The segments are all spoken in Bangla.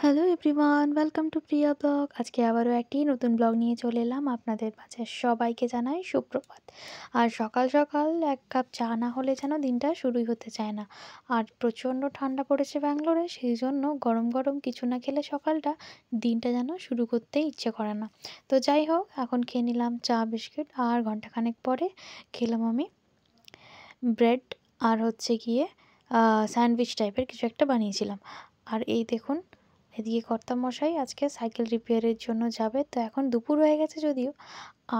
Hello everyone, welcome to Priya blog. আজকে আবারও একটি নতুন ব্লগ নিয়ে চলে এলাম আপনাদের মাঝে। সবাইকে জানাই সুপ্রভাত। আর সকাল সকাল এক কাপ চা না হলে যেন দিনটা শুরুই হতে চায় না। আর প্রচণ্ড ঠান্ডা পড়েছে ব্যাঙ্গালোরে, সেই জন্য গরম গরম কিছু না খেলে সকালটা দিনটা যেন শুরু করতেই ইচ্ছে করে না। তো যাই হোক, এখন খেয়ে নিলাম চা বিস্কিট, আর ঘন্টাখানেক পরে খেলাম আমি ব্রেড আর হচ্ছে গিয়ে স্যান্ডউইচ টাইপের কিছু একটা বানিয়েছিলাম। আর এই দেখুন, এদিকে কর্তামশাই আজকে সাইকেল রিপেয়ারের জন্য যাবে। তো এখন দুপুর হয়ে গেছে যদিও,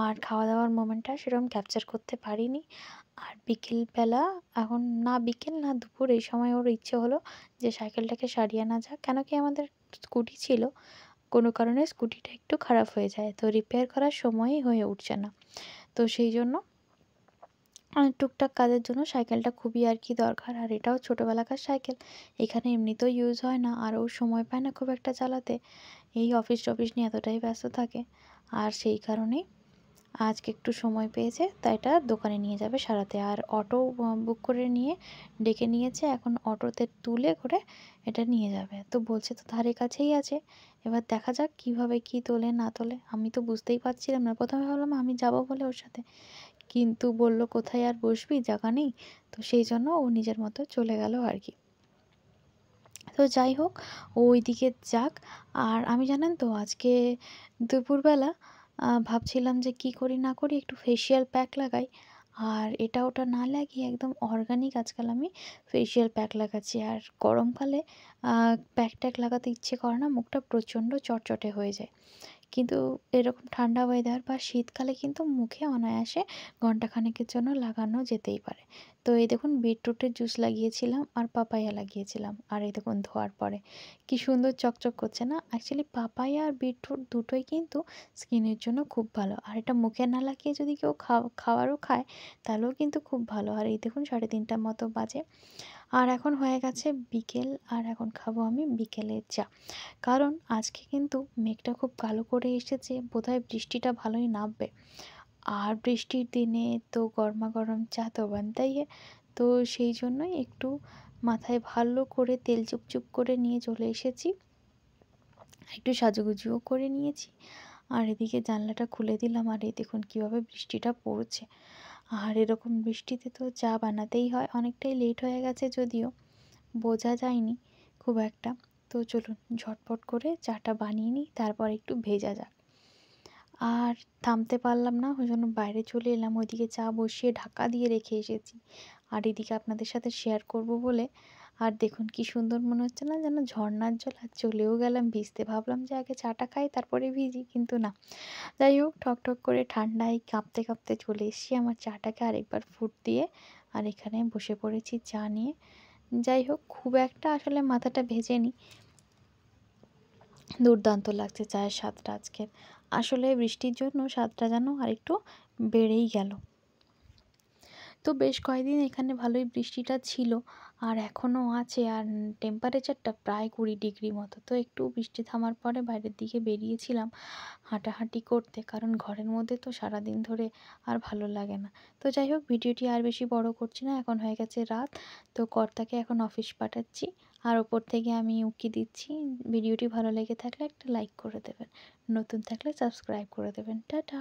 আর খাওয়া দাওয়ার মোমেন্টটা সেরকম ক্যাপচার করতে পারিনি। আর বিকেলবেলা, এখন না বিকেল না দুপুর, এই সময় ওর ইচ্ছে হলো যে সাইকেলটাকে সারিয়ে আনা যাক। কেন কি আমাদের স্কুটি ছিল, কোনো কারণে স্কুটিটা একটু খারাপ হয়ে যায়, তো রিপেয়ার করার সময়ই হয়ে উঠছে না। তো সেই জন্য টুকটাক কাজের জন্য সাইকেলটা খুবই আর কি দরকার। আর এটাও ছোটোবেলাকার সাইকেল, এখানে এমনিতেও ইউজ হয় না, আর ও সময় পায় না খুব একটা চালাতে। এই অফিস টফিস নিয়ে এতটাই ব্যস্ত থাকে, আর সেই কারণেই আজকে একটু সময় পেয়েছে, তাই এটা দোকানে নিয়ে যাবে সারাতে। আর অটো বুক করে নিয়ে ডেকে নিয়েছে, এখন অটোতে তুলে করে এটা নিয়ে যাবে। তো বলছে তো ধারে কাছেই আছে, এবার দেখা যাক কিভাবে কি তোলে না তোলে। আমি তো বুঝতেই পারছিলাম না, প্রথমে ভাবলাম আমি যাব বলে ওর সাথে, কিন্তু বলল কোথায় আর বসবি, জায়গা নেই। তো সেই জন্য ও নিজের মতো চলে গেল আর কি। তো যাই হোক, ও ওইদিকে যাক। আর আমি জানেন তো আজকে দুপুরবেলা ভাবছিলাম যে কি করি না করি, একটু ফেসিয়াল প্যাক লাগাই। আর এটা ওটা না লাগিয়ে একদম অর্গানিক আজকাল আমি ফেসিয়াল প্যাক লাগাচ্ছি। আর গরমকালে প্যাক ট্যাক লাগাতে ইচ্ছে করে না, মুখটা প্রচণ্ড চটচটে হয়ে যায়। কিন্তু এরকম ঠান্ডা ওয়েদার বা শীতকালে কিন্তু মুখে অনায়াসে ঘন্টাখানেকের জন্য লাগানো যেতেই পারে। তো এই দেখুন, বিটরুটের জুস লাগিয়েছিলাম আর পাপায়া লাগিয়েছিলাম, আর এই দেখুন ধোয়ার পরে কি সুন্দর চকচক করছে না। অ্যাকচুয়ালি পাপায়া আর বিটরুট দুটোই কিন্তু স্কিনের জন্য খুব ভালো, আর এটা মুখে না লাগিয়ে যদি কেউ খাওয়ারও খায় তাহলেও কিন্তু খুব ভালো। আর এই দেখুন 3:30 মতো বাজে, আর এখন হয়ে গেছে বিকেল, আর এখন খাবো আমি বিকেলের চা। কারণ আজকে কিন্তু মেঘটা খুব কালো করে এসেছে, বোধহয় বৃষ্টিটা ভালোই নামবে। আর বৃষ্টির দিনে তো গরমা গরম চা তো বানতেই হয়। তো সেই জন্যই একটু মাথায় ভালো করে তেল চুপচুপ করে নিয়ে চলে এসেছি, একটু সাজুগুজুও করে নিয়েছি। আর এদিকে জানলাটা খুলে দিলাম, আর এই দেখুন কীভাবে বৃষ্টিটা পড়ছে। আর এরকম বৃষ্টিতে তো চা বানাতেই হয়। অনেকটাই লেট হয়ে গেছে যদিও, বোঝা যায়নি খুব একটা। তো চলুন ঝটপট করে চাটা বানিয়ে নিই, তারপর একটু ভেজা যাক। আর থামতে পারলাম না, ওই জন্য বাইরে চলে এলাম। ওইদিকে চা বসিয়ে ঢাকা দিয়ে রেখে এসেছি, আর এদিকে আপনাদের সাথে শেয়ার করব বলে। আর দেখুন কি সুন্দর মনে হচ্ছে না, যেন ঝর্ণার জল। আর চলেও গেলাম ভিজতে, ভাবলাম যে আগে চাটা খাই তারপরে ভিজি, কিন্তু না। যাই হোক, ঠকঠক করে ঠান্ডায় কাঁপতে কাঁপতে চলে এসেছি আমার চাটাকে আরেকবার ফুট দিয়ে, আর এখানে বসে পড়েছি চা নিয়ে। যাই হোক, খুব একটা আসলে মাথাটা ভেজেনি, দুর্দান্ত লাগছে চায়ের স্বাদটা আজকের। আসলে বৃষ্টির জন্য স্বাদটা যেন আরেকটু বেড়েই গেল। তো বেশ কয়েকদিন এখানে ভালোই বৃষ্টিটা ছিল, আর এখনও আছে। আর টেম্পারেচারটা প্রায় 20 ডিগ্রি মতো। তো একটু বৃষ্টি থামার পরে বাইরের দিকে বেরিয়েছিলাম হাঁটাহাঁটি করতে, কারণ ঘরের মধ্যে তো সারাদিন ধরে আর ভালো লাগে না। তো যাই হোক, ভিডিওটি আর বেশি বড় করছি না, এখন হয়ে গেছে রাত। তো কর্তাকে এখন অফিস পাঠাচ্ছি, আর ওপর থেকে আমি উঁকি দিচ্ছি। ভিডিওটি ভালো লেগে থাকলে একটা লাইক করে দেবেন, নতুন থাকলে সাবস্ক্রাইব করে দেবেন। টাটা।